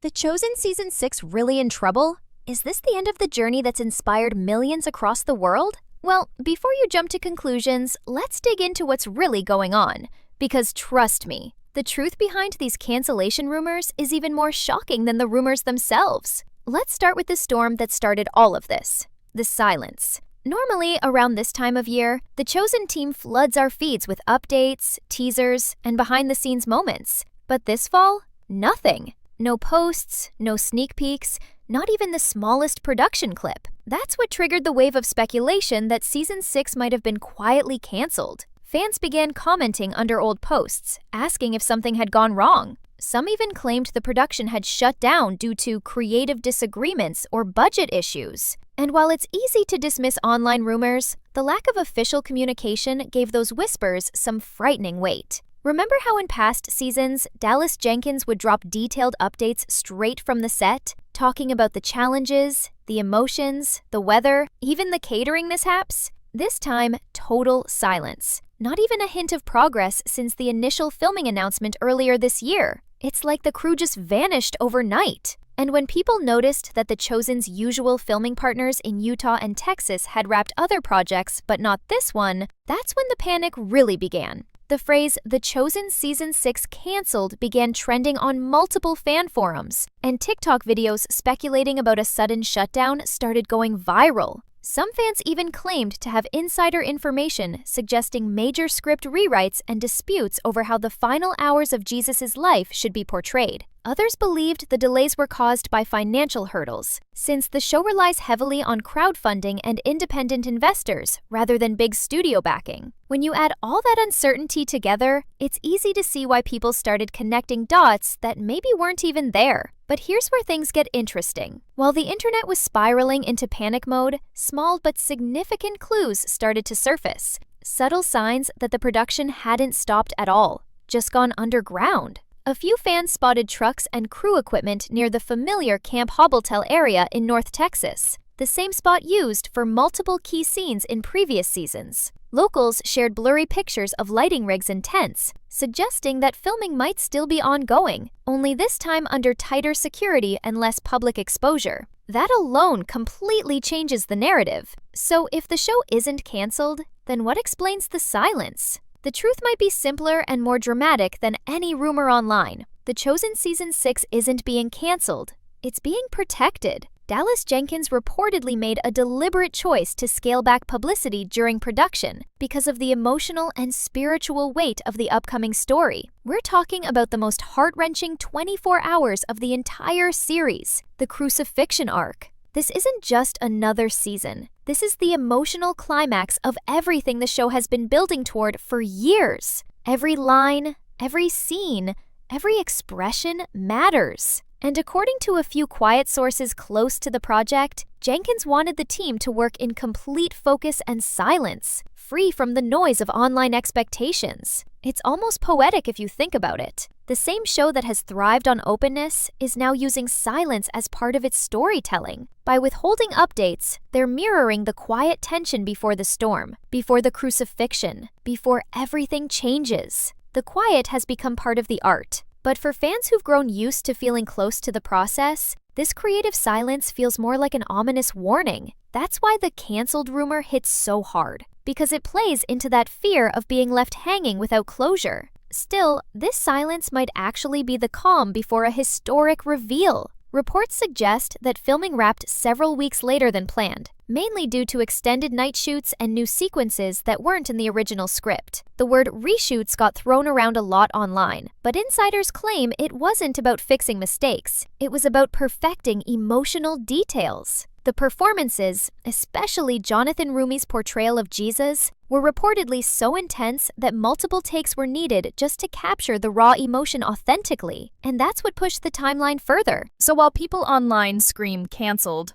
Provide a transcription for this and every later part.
The Chosen Season 6 really in trouble? Is this the end of the journey that's inspired millions across the world? Well, before you jump to conclusions, let's dig into what's really going on. Because trust me, the truth behind these cancellation rumors is even more shocking than the rumors themselves. Let's start with the storm that started all of this: the silence. Normally, around this time of year, the Chosen team floods our feeds with updates, teasers, and behind-the-scenes moments. But this fall, nothing. No posts, no sneak peeks, not even the smallest production clip. That's what triggered the wave of speculation that Season 6 might have been quietly canceled. Fans began commenting under old posts, asking if something had gone wrong. Some even claimed the production had shut down due to creative disagreements or budget issues. And while it's easy to dismiss online rumors, the lack of official communication gave those whispers some frightening weight. Remember how in past seasons, Dallas Jenkins would drop detailed updates straight from the set, talking about the challenges, the emotions, the weather, even the catering mishaps? This time, total silence. Not even a hint of progress since the initial filming announcement earlier this year. It's like the crew just vanished overnight. And when people noticed that the Chosen's usual filming partners in Utah and Texas had wrapped other projects but not this one, that's when the panic really began. The phrase, "The Chosen Season 6 canceled," began trending on multiple fan forums, and TikTok videos speculating about a sudden shutdown started going viral. Some fans even claimed to have insider information suggesting major script rewrites and disputes over how the final hours of Jesus' life should be portrayed. Others believed the delays were caused by financial hurdles, since the show relies heavily on crowdfunding and independent investors rather than big studio backing. When you add all that uncertainty together, it's easy to see why people started connecting dots that maybe weren't even there. But here's where things get interesting. While the internet was spiraling into panic mode, small but significant clues started to surface. Subtle signs that the production hadn't stopped at all, just gone underground. A few fans spotted trucks and crew equipment near the familiar Camp Hobbletel area in North Texas, the same spot used for multiple key scenes in previous seasons. Locals shared blurry pictures of lighting rigs and tents, suggesting that filming might still be ongoing, only this time under tighter security and less public exposure. That alone completely changes the narrative. So if the show isn't canceled, then what explains the silence? The truth might be simpler and more dramatic than any rumor online. The Chosen Season 6 isn't being canceled. It's being protected. Dallas Jenkins reportedly made a deliberate choice to scale back publicity during production because of the emotional and spiritual weight of the upcoming story. We're talking about the most heart-wrenching 24 hours of the entire series, the crucifixion arc. This isn't just another season. This is the emotional climax of everything the show has been building toward for years. Every line, every scene, every expression matters. And according to a few quiet sources close to the project, Jenkins wanted the team to work in complete focus and silence, free from the noise of online expectations. It's almost poetic if you think about it. The same show that has thrived on openness is now using silence as part of its storytelling. By withholding updates, they're mirroring the quiet tension before the storm, before the crucifixion, before everything changes. The quiet has become part of the art. But for fans who've grown used to feeling close to the process, this creative silence feels more like an ominous warning. That's why the canceled rumor hits so hard, because it plays into that fear of being left hanging without closure. Still, this silence might actually be the calm before a historic reveal. Reports suggest that filming wrapped several weeks later than planned, mainly due to extended night shoots and new sequences that weren't in the original script. The word reshoots got thrown around a lot online, but insiders claim it wasn't about fixing mistakes. It was about perfecting emotional details. The performances, especially Jonathan Rumi's portrayal of Jesus, were reportedly so intense that multiple takes were needed just to capture the raw emotion authentically. And that's what pushed the timeline further. So while people online scream canceled,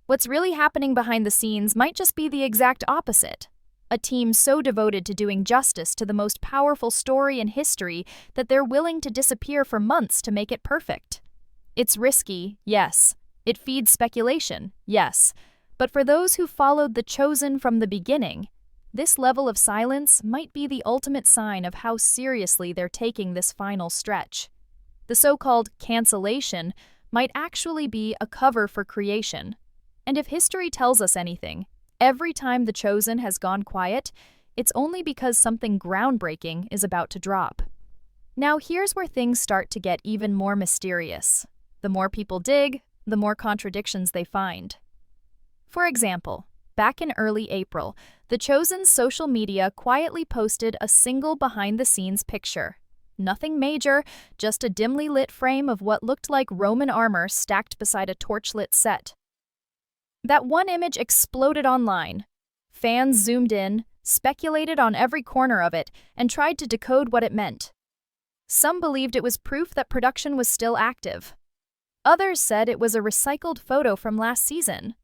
what's really happening behind the scenes might just be the exact opposite. A team so devoted to doing justice to the most powerful story in history that they're willing to disappear for months to make it perfect. It's risky, yes. It feeds speculation, yes. But for those who followed The Chosen from the beginning, this level of silence might be the ultimate sign of how seriously they're taking this final stretch. The so-called cancellation might actually be a cover for creation. And if history tells us anything, every time The Chosen has gone quiet, it's only because something groundbreaking is about to drop. Now here's where things start to get even more mysterious. The more people dig, the more contradictions they find. For example, back in early April, The Chosen's social media quietly posted a single behind-the-scenes picture. Nothing major, just a dimly lit frame of what looked like Roman armor stacked beside a torchlit set. That one image exploded online. Fans zoomed in, speculated on every corner of it, and tried to decode what it meant. Some believed it was proof that production was still active. Others said it was a recycled photo from last season.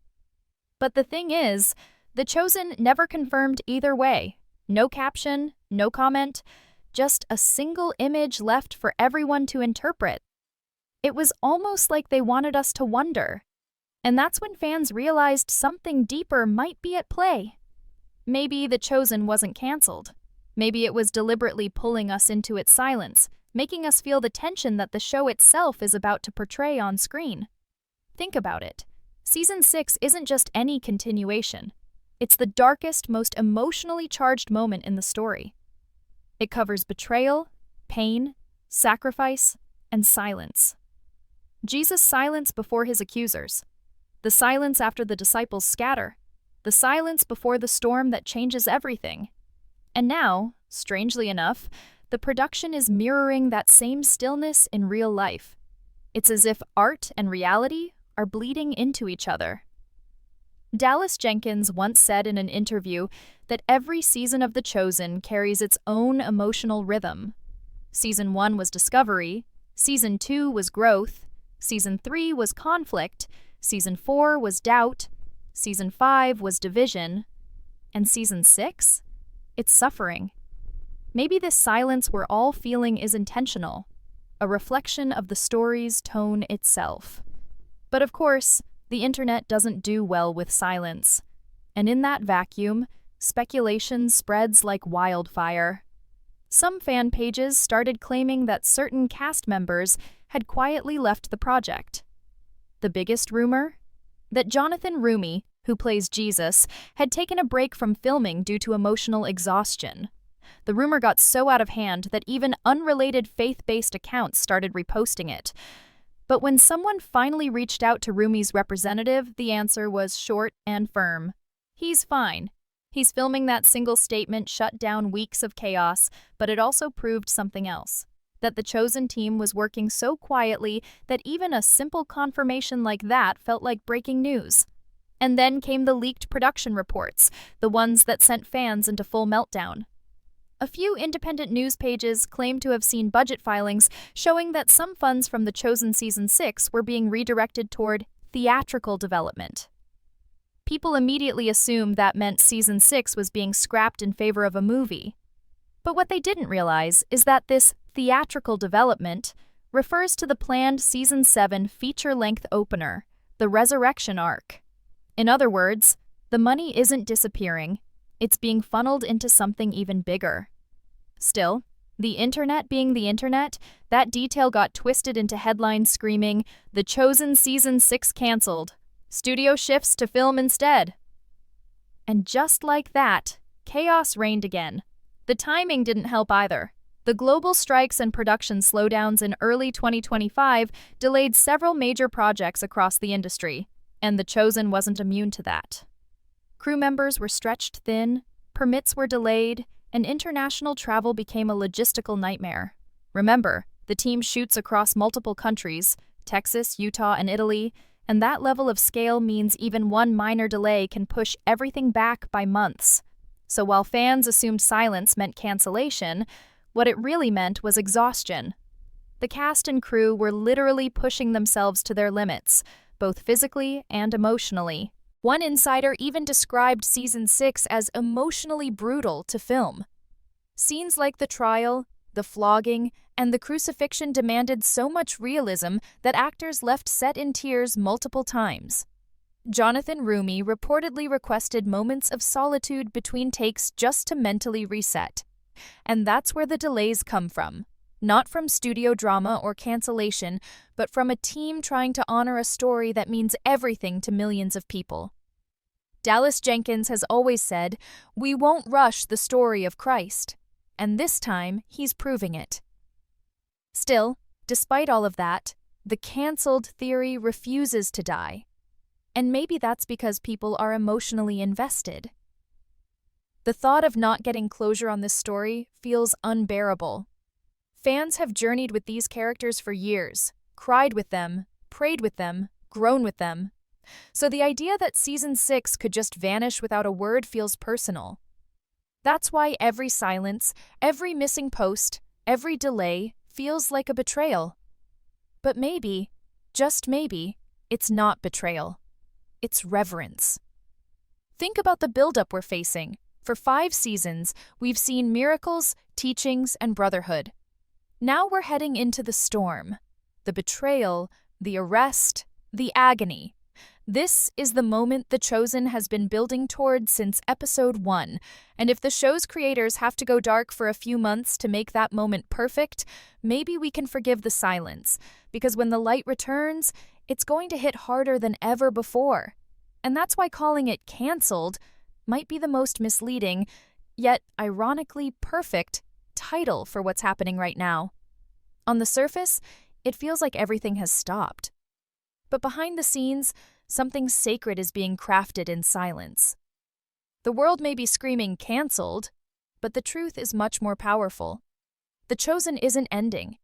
But the thing is, The Chosen never confirmed either way. No caption, no comment, just a single image left for everyone to interpret. It was almost like they wanted us to wonder. And that's when fans realized something deeper might be at play. Maybe The Chosen wasn't canceled. Maybe it was deliberately pulling us into its silence, making us feel the tension that the show itself is about to portray on screen. Think about it. Season 6 isn't just any continuation. It's the darkest, most emotionally charged moment in the story. It covers betrayal, pain, sacrifice, and silence. Jesus' silence before his accusers. The silence after the disciples scatter. The silence before the storm that changes everything. And now, strangely enough, the production is mirroring that same stillness in real life. It's as if art and reality are bleeding into each other. Dallas Jenkins once said in an interview that every season of The Chosen carries its own emotional rhythm. Season 1 was discovery, Season 2 was growth, Season 3 was conflict, Season 4 was doubt, Season 5 was division, and Season 6? It's suffering. Maybe this silence we're all feeling is intentional, a reflection of the story's tone itself. But of course, the internet doesn't do well with silence. And in that vacuum, speculation spreads like wildfire. Some fan pages started claiming that certain cast members had quietly left the project. The biggest rumor? That Jonathan Roumie, who plays Jesus, had taken a break from filming due to emotional exhaustion. The rumor got so out of hand that even unrelated faith-based accounts started reposting it. But when someone finally reached out to Roumie's representative, the answer was short and firm. He's fine. He's filming that single statement shut down weeks of chaos, but it also proved something else. That the Chosen team was working so quietly that even a simple confirmation like that felt like breaking news. And then came the leaked production reports, the ones that sent fans into full meltdown. A few independent news pages claimed to have seen budget filings showing that some funds from The Chosen Season 6 were being redirected toward theatrical development. People immediately assumed that meant Season 6 was being scrapped in favor of a movie. But what they didn't realize is that this theatrical development refers to the planned Season 7 feature-length opener, the Resurrection Arc. In other words, the money isn't disappearing, it's being funneled into something even bigger. Still, the internet being the internet, that detail got twisted into headlines screaming, "The Chosen Season 6 canceled. Studio shifts to film instead." And just like that, chaos reigned again. The timing didn't help either. The global strikes and production slowdowns in early 2025 delayed several major projects across the industry, and The Chosen wasn't immune to that. Crew members were stretched thin, permits were delayed, and international travel became a logistical nightmare. Remember, the team shoots across multiple countries, Texas, Utah, and Italy, and that level of scale means even one minor delay can push everything back by months. So while fans assumed silence meant cancellation, what it really meant was exhaustion. The cast and crew were literally pushing themselves to their limits, both physically and emotionally. One insider even described Season 6 as emotionally brutal to film. Scenes like the trial, the flogging, and the crucifixion demanded so much realism that actors left set in tears multiple times. Jonathan Roumie reportedly requested moments of solitude between takes just to mentally reset. And that's where the delays come from. Not from studio drama or cancellation, but from a team trying to honor a story that means everything to millions of people. Dallas Jenkins has always said, "We won't rush the story of Christ," and this time he's proving it. Still, despite all of that, the cancelled theory refuses to die. And maybe that's because people are emotionally invested. The thought of not getting closure on this story feels unbearable. Fans have journeyed with these characters for years, cried with them, prayed with them, grown with them. So the idea that Season 6 could just vanish without a word feels personal. That's why every silence, every missing post, every delay feels like a betrayal. But maybe, just maybe, it's not betrayal. It's reverence. Think about the buildup we're facing. For 5 seasons, we've seen miracles, teachings, and brotherhood. Now we're heading into the storm, the betrayal, the arrest, the agony. This is the moment The Chosen has been building toward since episode 1, and if the show's creators have to go dark for a few months to make that moment perfect, maybe we can forgive the silence, because when the light returns, it's going to hit harder than ever before. And that's why calling it cancelled might be the most misleading, yet ironically perfect, title for what's happening right now. On the surface, it feels like everything has stopped. But behind the scenes, something sacred is being crafted in silence. The world may be screaming cancelled, but the truth is much more powerful. The Chosen isn't ending.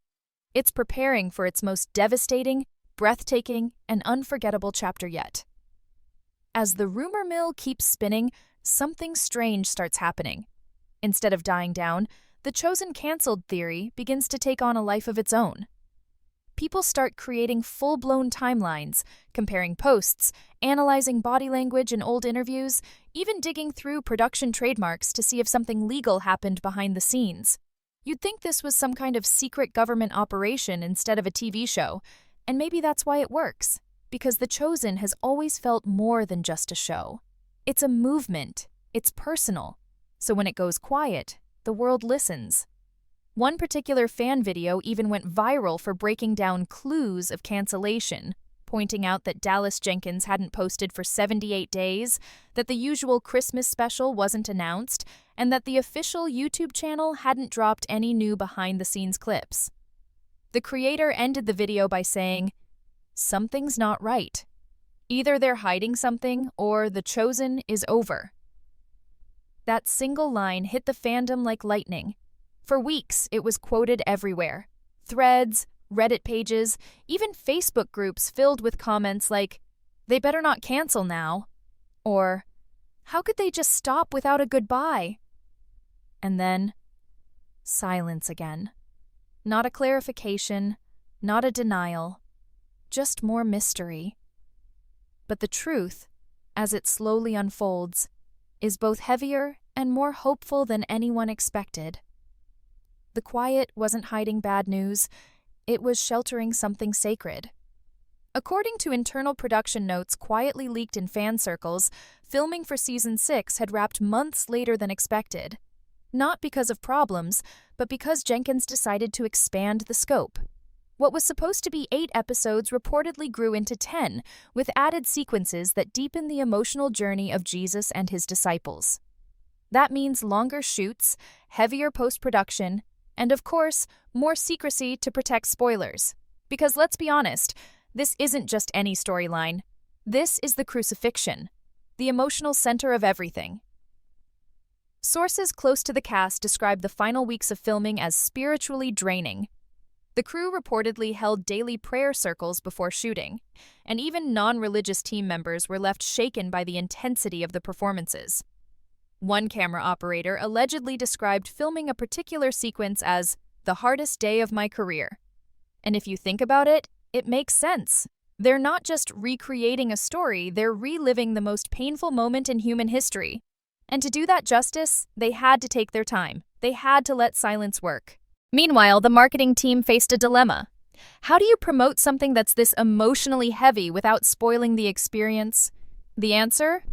It's preparing for its most devastating, breathtaking, and unforgettable chapter yet. As the rumor mill keeps spinning, something strange starts happening. Instead of dying down, the Chosen cancelled theory begins to take on a life of its own. People start creating full-blown timelines, comparing posts, analyzing body language in old interviews, even digging through production trademarks to see if something legal happened behind the scenes. You'd think this was some kind of secret government operation instead of a TV show, and maybe that's why it works, because The Chosen has always felt more than just a show. It's a movement, it's personal, so when it goes quiet, the world listens. One particular fan video even went viral for breaking down clues of cancellation, pointing out that Dallas Jenkins hadn't posted for 78 days, that the usual Christmas special wasn't announced, and that the official YouTube channel hadn't dropped any new behind-the-scenes clips. The creator ended the video by saying, "Something's not right. Either they're hiding something or The Chosen is over." That single line hit the fandom like lightning. For weeks, it was quoted everywhere. Threads, Reddit pages, even Facebook groups filled with comments like, "They better not cancel now," or "How could they just stop without a goodbye?" And then, silence again. Not a clarification, not a denial, just more mystery. But the truth, as it slowly unfolds, is both heavier and more hopeful than anyone expected. The quiet wasn't hiding bad news, it was sheltering something sacred. According to internal production notes quietly leaked in fan circles, filming for Season 6 had wrapped months later than expected. Not because of problems, but because Jenkins decided to expand the scope. What was supposed to be 8 episodes reportedly grew into 10, with added sequences that deepen the emotional journey of Jesus and his disciples. That means longer shoots, heavier post-production, and of course, more secrecy to protect spoilers. Because let's be honest, this isn't just any storyline. This is the crucifixion, the emotional center of everything. Sources close to the cast describe the final weeks of filming as spiritually draining. The crew reportedly held daily prayer circles before shooting, and even non-religious team members were left shaken by the intensity of the performances. One camera operator allegedly described filming a particular sequence as the hardest day of my career. And if you think about it, it makes sense. They're not just recreating a story, they're reliving the most painful moment in human history. And to do that justice, they had to take their time. They had to let silence work. Meanwhile, the marketing team faced a dilemma. How do you promote something that's this emotionally heavy without spoiling the experience? The answer?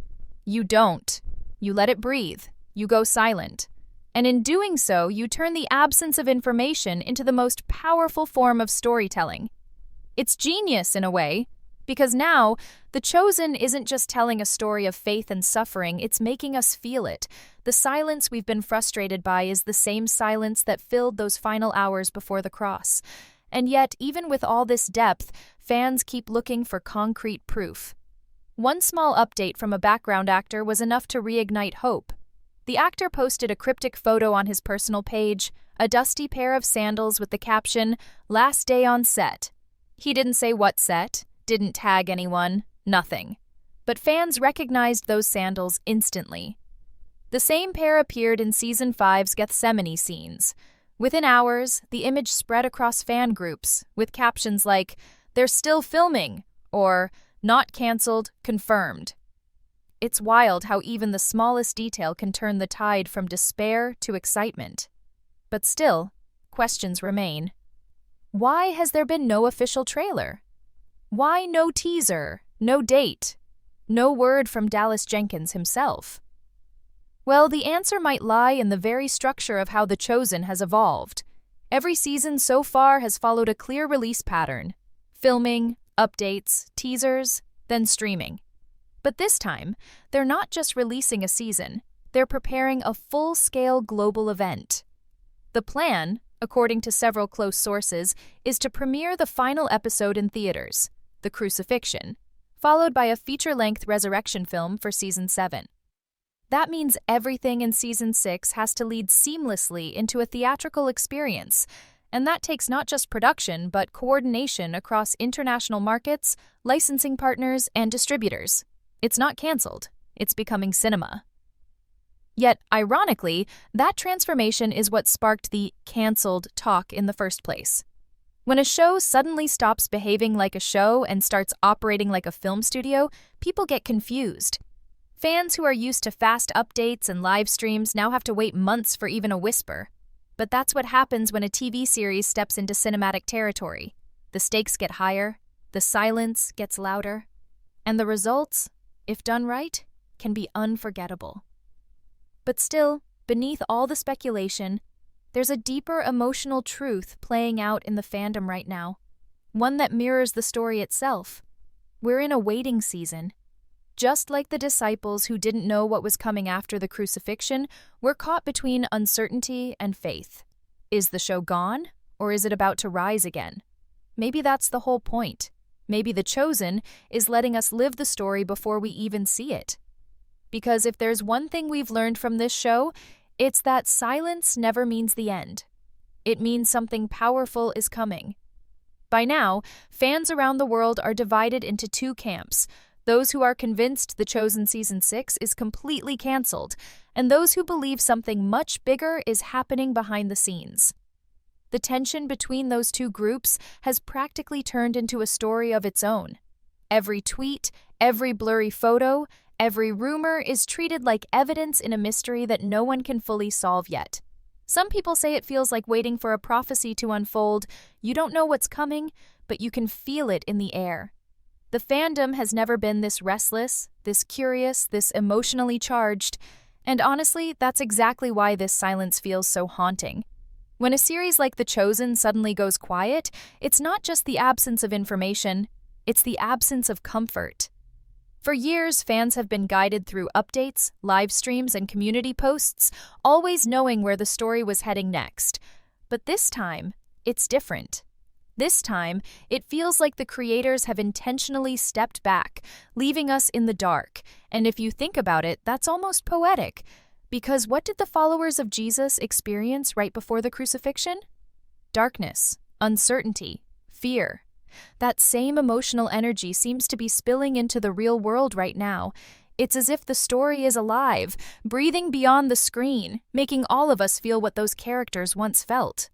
You don't. You let it breathe. You go silent. And in doing so, you turn the absence of information into the most powerful form of storytelling. It's genius in a way, because now, The Chosen isn't just telling a story of faith and suffering, it's making us feel it. The silence we've been frustrated by is the same silence that filled those final hours before the cross. And yet, even with all this depth, fans keep looking for concrete proof. One small update from a background actor was enough to reignite hope. The actor posted a cryptic photo on his personal page, a dusty pair of sandals with the caption, "Last day on set." He didn't say what set, didn't tag anyone, nothing. But fans recognized those sandals instantly. The same pair appeared in Season 5's Gethsemane scenes. Within hours, the image spread across fan groups, with captions like, "They're still filming," or "Not canceled, confirmed." It's wild how even the smallest detail can turn the tide from despair to excitement. But still, questions remain. Why has there been no official trailer? Why no teaser, no date, no word from Dallas Jenkins himself? Well, the answer might lie in the very structure of how The Chosen has evolved. Every season so far has followed a clear release pattern: filming, updates, teasers, then streaming. But this time, they're not just releasing a season, they're preparing a full-scale global event. The plan, according to several close sources, is to premiere the final episode in theaters, The Crucifixion, followed by a feature-length resurrection film for Season 7. That means everything in Season 6 has to lead seamlessly into a theatrical experience, and that takes not just production but coordination across international markets, licensing partners, and distributors. It's not canceled, it's becoming cinema. Yet, ironically, that transformation is what sparked the canceled talk in the first place. When a show suddenly stops behaving like a show and starts operating like a film studio, people get confused. Fans who are used to fast updates and live streams now have to wait months for even a whisper. But that's what happens when a TV series steps into cinematic territory. The stakes get higher, the silence gets louder, and the results, if done right, can be unforgettable. But still, beneath all the speculation, there's a deeper emotional truth playing out in the fandom right now, one that mirrors the story itself. We're in a waiting season. Just like the disciples who didn't know what was coming after the crucifixion, we're caught between uncertainty and faith. Is the show gone, or is it about to rise again? Maybe that's the whole point. Maybe The Chosen is letting us live the story before we even see it. Because if there's one thing we've learned from this show, it's that silence never means the end. It means something powerful is coming. By now, fans around the world are divided into two camps: those who are convinced The Chosen Season 6 is completely canceled, and those who believe something much bigger is happening behind the scenes. The tension between those two groups has practically turned into a story of its own. Every tweet, every blurry photo, every rumor is treated like evidence in a mystery that no one can fully solve yet. Some people say it feels like waiting for a prophecy to unfold. You don't know what's coming, but you can feel it in the air. The fandom has never been this restless, this curious, this emotionally charged, and honestly, that's exactly why this silence feels so haunting. When a series like The Chosen suddenly goes quiet, it's not just the absence of information, it's the absence of comfort. For years, fans have been guided through updates, live streams, and community posts, always knowing where the story was heading next. But this time, it's different. This time, it feels like the creators have intentionally stepped back, leaving us in the dark. And if you think about it, that's almost poetic. Because what did the followers of Jesus experience right before the crucifixion? Darkness, uncertainty, fear. That same emotional energy seems to be spilling into the real world right now. It's as if the story is alive, breathing beyond the screen, making all of us feel what those characters once felt.